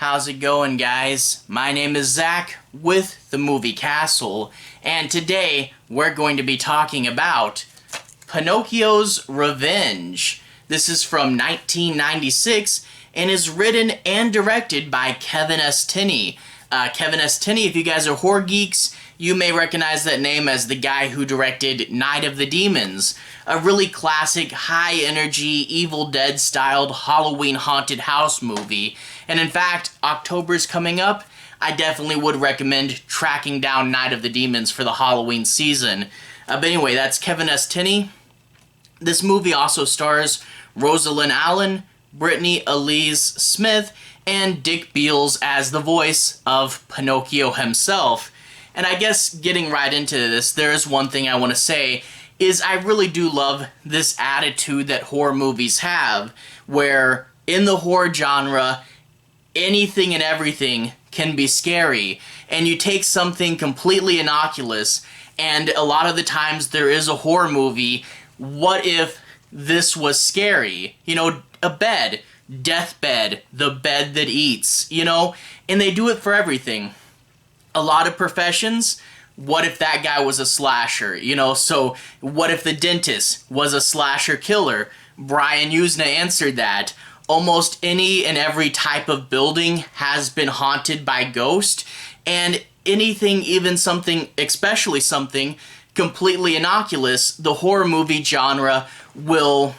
How's it going, guys? My name is Zach with the Movie Castle, and today we're going to be talking about Pinocchio's Revenge. This is from 1996 and is written and directed by Kevin S. Tenney. Kevin S. Tenney, if you guys are horror geeks, you may recognize that name as the guy who directed Night of the Demons, a really classic, high-energy, Evil Dead-styled Halloween haunted house movie. And in fact, October's coming up. I definitely would recommend tracking down Night of the Demons for the Halloween season. But anyway, that's Kevin S. Tenney. This movie also stars Rosalind Allen, Brittany Alyse Smith, and Dick Beals as the voice of Pinocchio himself. And I guess getting right into this, there's one thing I want to say, is I really do love this attitude that horror movies have, where in the horror genre, anything and everything can be scary. And you take something completely innocuous, and a lot of the times there is a horror movie, what if this was scary? You know, a bed, deathbed, the bed that eats, you know? And they do it for everything. A lot of professions, what if that guy was a slasher, you know? So what if the dentist was a slasher killer? Brian Usna answered that. Almost any and every type of building has been haunted by ghosts, and anything, even something, especially something completely innocuous, the horror movie genre will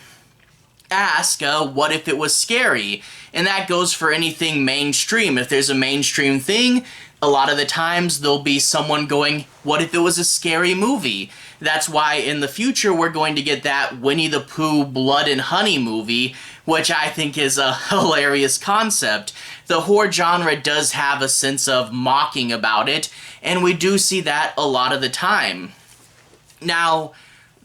ask, what if it was scary? And that goes for anything mainstream. If there's a mainstream thing, a lot of the times there'll be someone going, what if it was a scary movie? That's why in the future we're going to get that Winnie the Pooh Blood and Honey movie, which I think is a hilarious concept. The horror genre does have a sense of mocking about it, and we do see that a lot of the time. Now,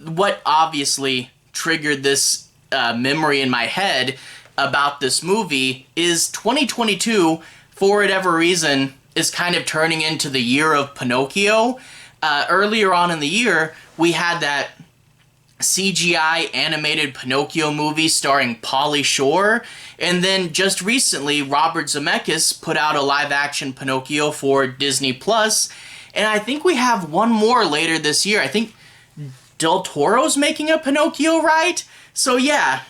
what obviously triggered this memory in my head about this movie is 2022, for whatever reason, is kind of turning into the year of Pinocchio. Earlier on in the year, we had that CGI animated Pinocchio movie starring Pauly Shore, and then just recently, Robert Zemeckis put out a live-action Pinocchio for Disney+, and I think we have one more later this year. I think Del Toro's making a Pinocchio, right? So yeah,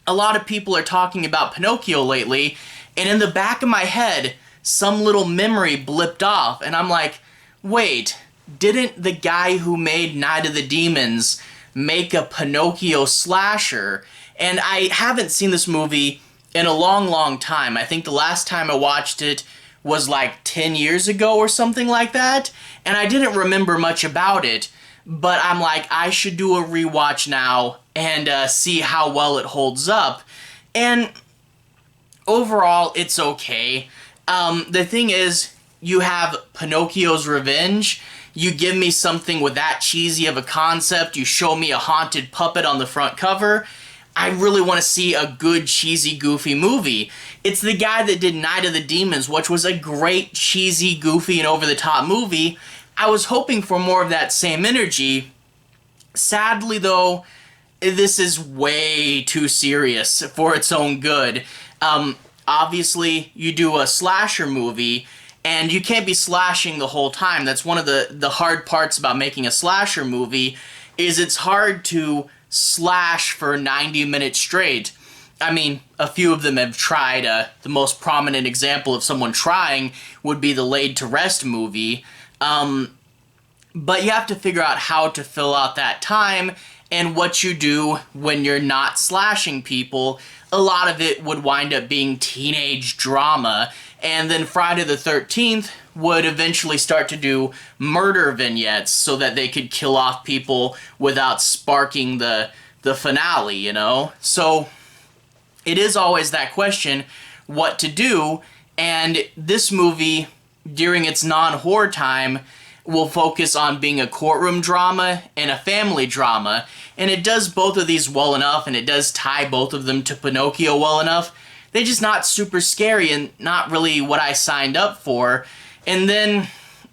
a lot of people are talking about Pinocchio lately, and in the back of my head, some little memory blipped off, and I'm like, wait, didn't the guy who made Night of the Demons make a Pinocchio slasher? And I haven't seen this movie in a long, long time. I think the last time I watched it was like 10 years ago or something like that, and I didn't remember much about it, but I'm like, I should do a rewatch now and see how well it holds up. And overall, it's okay. The thing is, you have Pinocchio's Revenge, you give me something with that cheesy of a concept, you show me a haunted puppet on the front cover, I really want to see a good, cheesy, goofy movie. It's the guy that did Night of the Demons, which was a great, cheesy, goofy, and over-the-top movie. I was hoping for more of that same energy. Sadly, though, this is way too serious for its own good. Obviously, you do a slasher movie, and you can't be slashing the whole time. That's one of the hard parts about making a slasher movie, is it's hard to slash for 90 minutes straight. I mean, a few of them have tried. The most prominent example of someone trying would be the Laid to Rest movie. But you have to figure out how to fill out that time, and what you do when you're not slashing people. A lot of it would wind up being teenage drama, and then Friday the 13th would eventually start to do murder vignettes so that they could kill off people without sparking the finale, you know? So it is always that question, what to do, and this movie, during its non-horror time, will focus on being a courtroom drama and a family drama, and it does both of these well enough, and it does tie both of them to Pinocchio well enough. They're just not super scary and not really what I signed up for, and then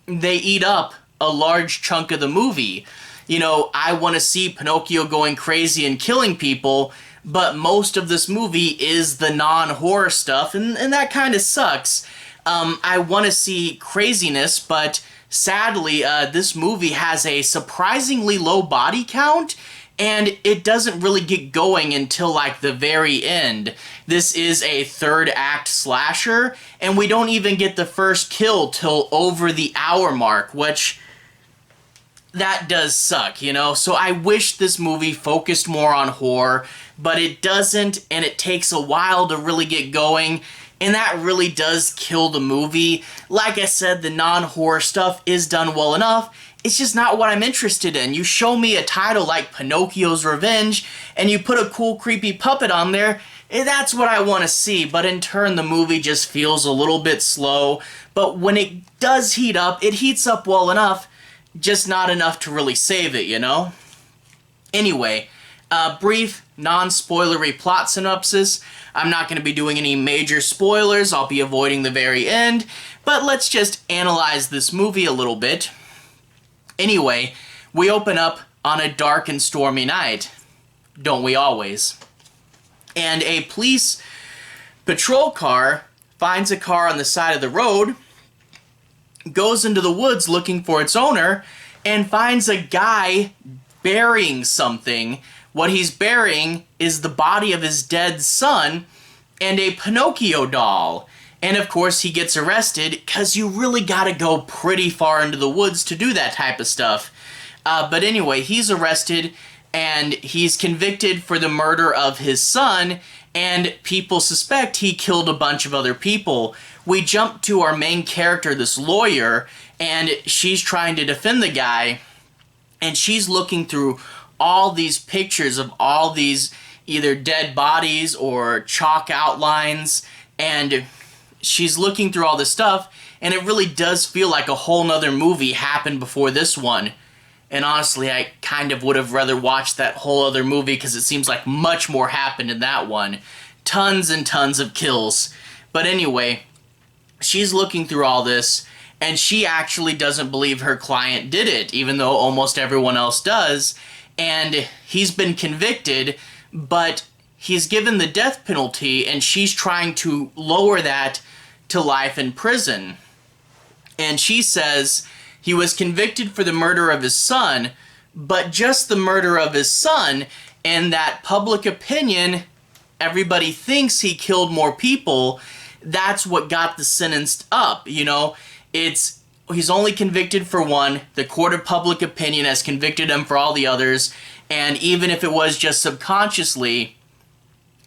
they eat up a large chunk of the movie. You know, I want to see Pinocchio going crazy and killing people, but most of this movie is the non-horror stuff, and that kind of sucks. I want to see craziness, but sadly, this movie has a surprisingly low body count, and it doesn't really get going until like the very end. This is a third act slasher, and we don't even get the first kill till over the hour mark, which that does suck, you know? So I wish this movie focused more on horror, but it doesn't, and it takes a while to really get going, and that really does kill the movie. Like I said, the non-horror stuff is done well enough. It's just not what I'm interested in. You show me a title like Pinocchio's Revenge, and you put a cool, creepy puppet on there, and that's what I want to see. But in turn, the movie just feels a little bit slow. But when it does heat up, it heats up well enough, just not enough to really save it, you know? Anyway, brief, non-spoilery plot synopsis. I'm not going to be doing any major spoilers. I'll be avoiding the very end. But let's just analyze this movie a little bit. Anyway, we open up on a dark and stormy night. Don't we always? And a police patrol car finds a car on the side of the road, goes into the woods looking for its owner, and finds a guy burying something. What he's burying is the body of his dead son and a Pinocchio doll. And of course he gets arrested because you really gotta go pretty far into the woods to do that type of stuff. But anyway, he's arrested and he's convicted for the murder of his son, and people suspect he killed a bunch of other people. We jump to our main character, this lawyer, and she's trying to defend the guy, and she's looking through all these pictures of all these either dead bodies or chalk outlines, and she's looking through all this stuff, and it really does feel like a whole nother movie happened before this one. And honestly, I kind of would have rather watched that whole other movie because it seems like much more happened in that one. Tons and tons of kills. But anyway, she's looking through all this, and she actually doesn't believe her client did it, even though almost everyone else does. And he's been convicted, but he's given the death penalty, and she's trying to lower that to life in prison. And she says he was convicted for the murder of his son, but just the murder of his son, and that public opinion, everybody thinks he killed more people, that's what got the sentence up, you know? He's only convicted for one, the court of public opinion has convicted him for all the others, and even if it was just subconsciously,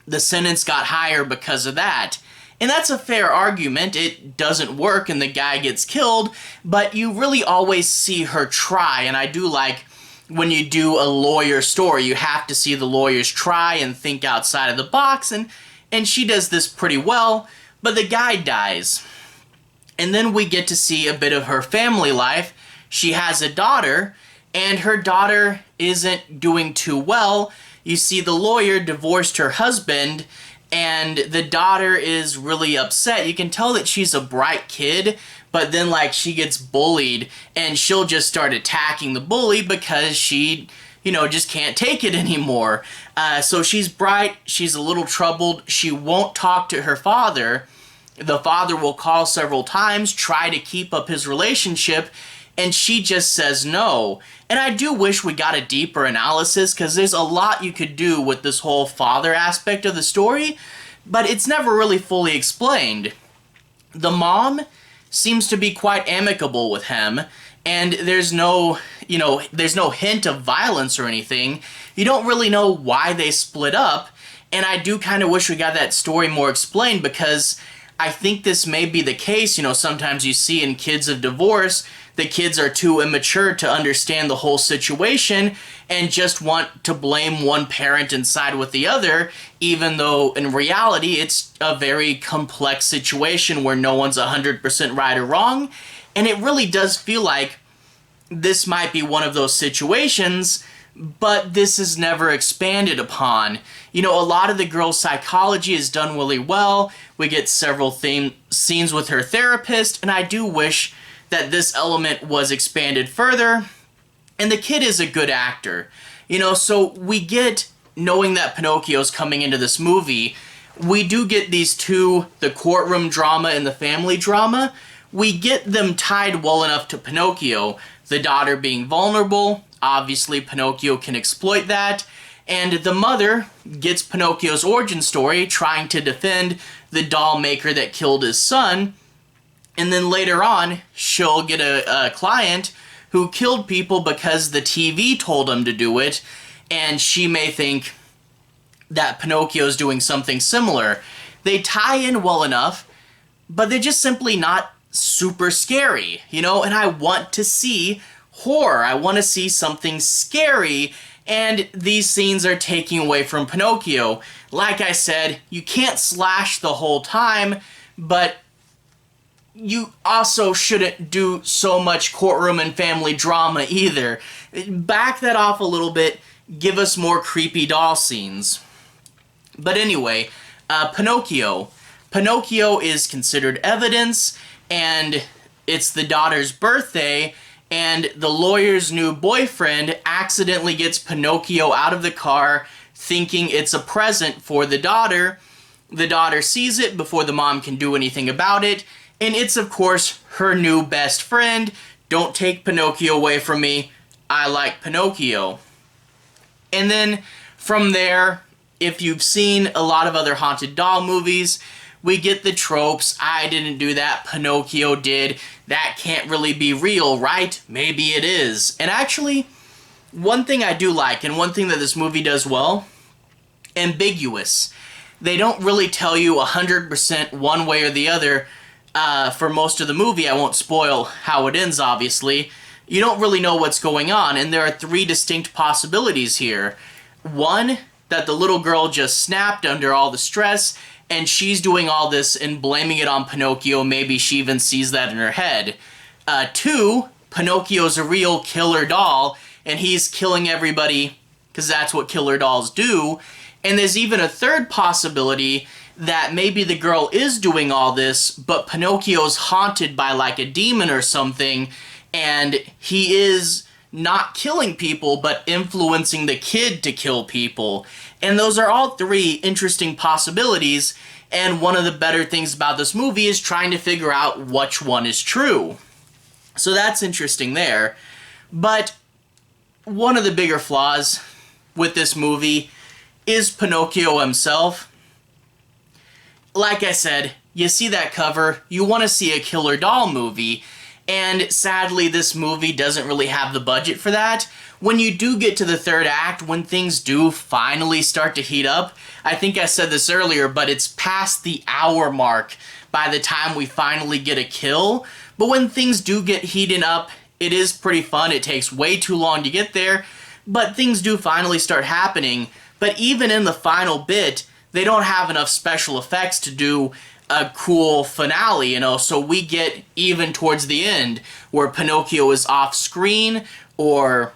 the sentence got higher because of that. And that's a fair argument. It doesn't work and the guy gets killed, but you really always see her try, and I do like when you do a lawyer story, you have to see the lawyers try and think outside of the box, and she does this pretty well, but the guy dies. And then we get to see a bit of her family life. She has a daughter, and her daughter isn't doing too well. You see the lawyer divorced her husband, and the daughter is really upset. You can tell that she's a bright kid, but then like she gets bullied and she'll just start attacking the bully because she, you know, just can't take it anymore. So she's bright, she's a little troubled, she won't talk to her father. The father will call several times, try to keep up his relationship, and she just says no. And I do wish we got a deeper analysis, because there's a lot you could do with this whole father aspect of the story, but it's never really fully explained. The mom seems to be quite amicable with him, and there's no hint of violence or anything. You don't really know why they split up, and I do kind of wish we got that story more explained, because I think this may be the case. You know, sometimes you see in kids of divorce, the kids are too immature to understand the whole situation and just want to blame one parent and side with the other, even though in reality it's a very complex situation where no one's 100% right or wrong. And it really does feel like this might be one of those situations, but this is never expanded upon. You know, a lot of the girl's psychology is done really well. We get several scenes with her therapist, and I do wish that this element was expanded further. And the kid is a good actor. You know, so we get knowing that Pinocchio's coming into this movie, we do get these two, the courtroom drama and the family drama. We get them tied well enough to Pinocchio. The daughter being vulnerable, obviously Pinocchio can exploit that, and the mother gets Pinocchio's origin story, trying to defend the doll maker that killed his son, and then later on, she'll get a client who killed people because the TV told him to do it, and she may think that Pinocchio's doing something similar. They tie in well enough, but they're just simply not super scary, you know, and I want to see horror. I want to see something scary, and these scenes are taking away from Pinocchio. Like I said, you can't slash the whole time, but you also shouldn't do so much courtroom and family drama either. Back that off a little bit, give us more creepy doll scenes. But anyway, Pinocchio. Pinocchio is considered evidence, and it's the daughter's birthday, and the lawyer's new boyfriend accidentally gets Pinocchio out of the car thinking it's a present for the daughter. The daughter sees it before the mom can do anything about it, and it's of course her new best friend. Don't take Pinocchio away from me. I like Pinocchio. And then from there, if you've seen a lot of other haunted doll movies, we get the tropes. I didn't do that, Pinocchio did. That can't really be real, right? Maybe it is. And actually, one thing I do like, and one thing that this movie does well, ambiguous. They don't really tell you 100% one way or the other for most of the movie. I won't spoil how it ends, obviously. You don't really know what's going on, and there are three distinct possibilities here. One, that the little girl just snapped under all the stress, and she's doing all this and blaming it on Pinocchio. Maybe she even sees that in her head. Two, Pinocchio's a real killer doll, and he's killing everybody because that's what killer dolls do. And there's even a third possibility that maybe the girl is doing all this, but Pinocchio's haunted by like a demon or something, and he is not killing people, but influencing the kid to kill people. And those are all three interesting possibilities, and one of the better things about this movie is trying to figure out which one is true. So that's interesting there. But one of the bigger flaws with this movie is Pinocchio himself. Like I said, you see that cover, you want to see a killer doll movie, and sadly this movie doesn't really have the budget for that. When you do get to the third act, when things do finally start to heat up, I think I said this earlier, but it's past the hour mark by the time we finally get a kill. But when things do get heating up, it is pretty fun. It takes way too long to get there, but things do finally start happening. But even in the final bit, they don't have enough special effects to do a cool finale, you know, so we get even towards the end where Pinocchio is off screen or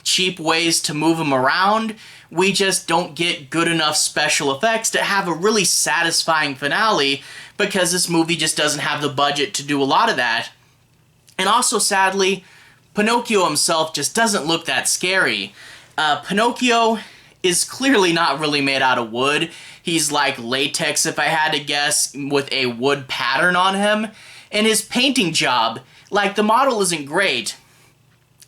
cheap ways to move him around. We just don't get good enough special effects to have a really satisfying finale because this movie just doesn't have the budget to do a lot of that. And also, sadly, Pinocchio himself just doesn't look that scary. Pinocchio is clearly not really made out of wood. He's like latex, if I had to guess, with a wood pattern on him. And his painting job, like, the model isn't great,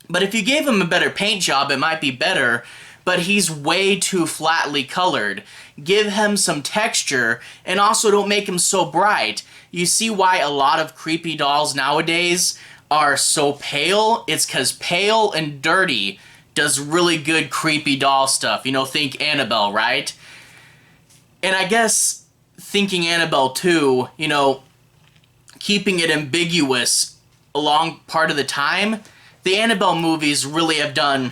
but if you gave him a better paint job, it might be better, but he's way too flatly colored. Give him some texture, and also don't make him so bright. You see why a lot of creepy dolls nowadays are so pale? It's because pale and dirty does really good creepy doll stuff. You know, think Annabelle, right? And I guess thinking Annabelle too, you know, keeping it ambiguous a long part of the time, the Annabelle movies really have done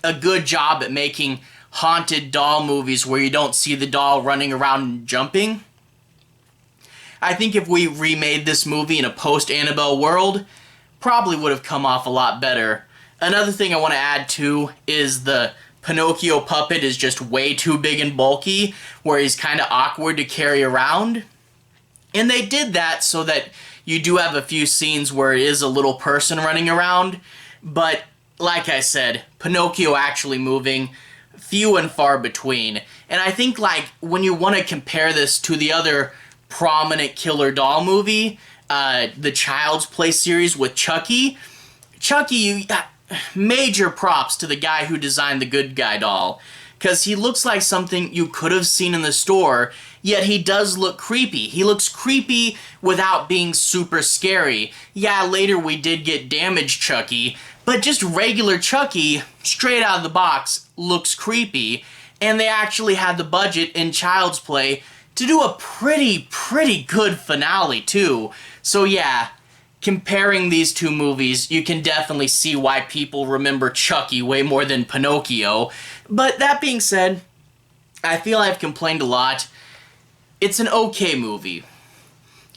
a good job at making haunted doll movies where you don't see the doll running around and jumping. I think if we remade this movie in a post-Annabelle world, probably would have come off a lot better. Another thing I want to add too is the Pinocchio puppet is just way too big and bulky, where he's kind of awkward to carry around. And they did that so that you do have a few scenes where it is a little person running around, but like I said, Pinocchio actually moving few and far between. And I think, like, when you want to compare this to the other prominent killer doll movie, the Child's Play series with Chucky, major props to the guy who designed the good guy doll, because he looks like something you could have seen in the store, yet he does look creepy. He looks creepy without being super scary. Yeah, later we did get damaged Chucky, but just regular Chucky, straight out of the box, looks creepy. And they actually had the budget in Child's Play to do a pretty good finale too. So yeah, comparing these two movies, you can definitely see why people remember Chucky way more than Pinocchio. But that being said, I feel I've complained a lot. It's an okay movie.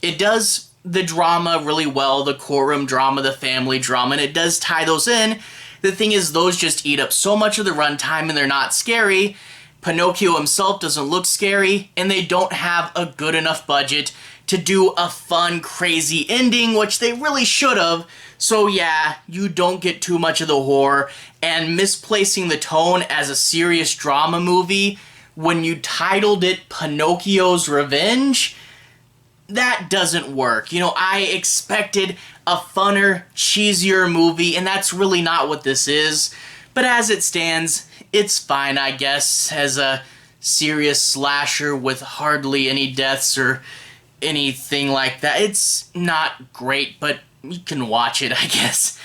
It does the drama really well, the courtroom drama, the family drama, and it does tie those in. The thing is, those just eat up so much of the runtime and they're not scary. Pinocchio himself doesn't look scary, and they don't have a good enough budget to do a fun, crazy ending, which they really should have. So yeah, you don't get too much of the horror, and misplacing the tone as a serious drama movie when you titled it Pinocchio's Revenge, that doesn't work. You know, I expected a funner, cheesier movie, and that's really not what this is. But as it stands, it's fine, I guess, as a serious slasher with hardly any deaths or anything like that. It's not great, but you can watch it, I guess.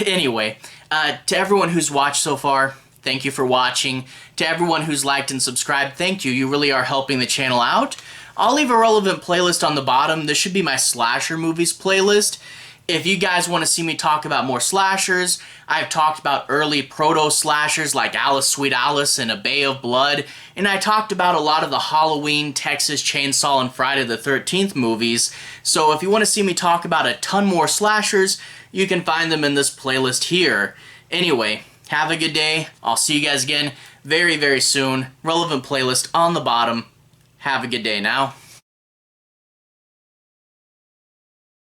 Anyway, to everyone who's watched so far, thank you for watching. To everyone who's liked and subscribed, thank you. You really are helping the channel out. I'll leave a relevant playlist on the bottom. This should be my slasher movies playlist. If you guys want to see me talk about more slashers, I've talked about early proto-slashers like Alice, Sweet Alice, and A Bay of Blood, and I talked about a lot of the Halloween, Texas Chainsaw, and Friday the 13th movies. So if you want to see me talk about a ton more slashers, you can find them in this playlist here. Anyway, have a good day. I'll see you guys again very soon. Relevant playlist on the bottom. Have a good day now.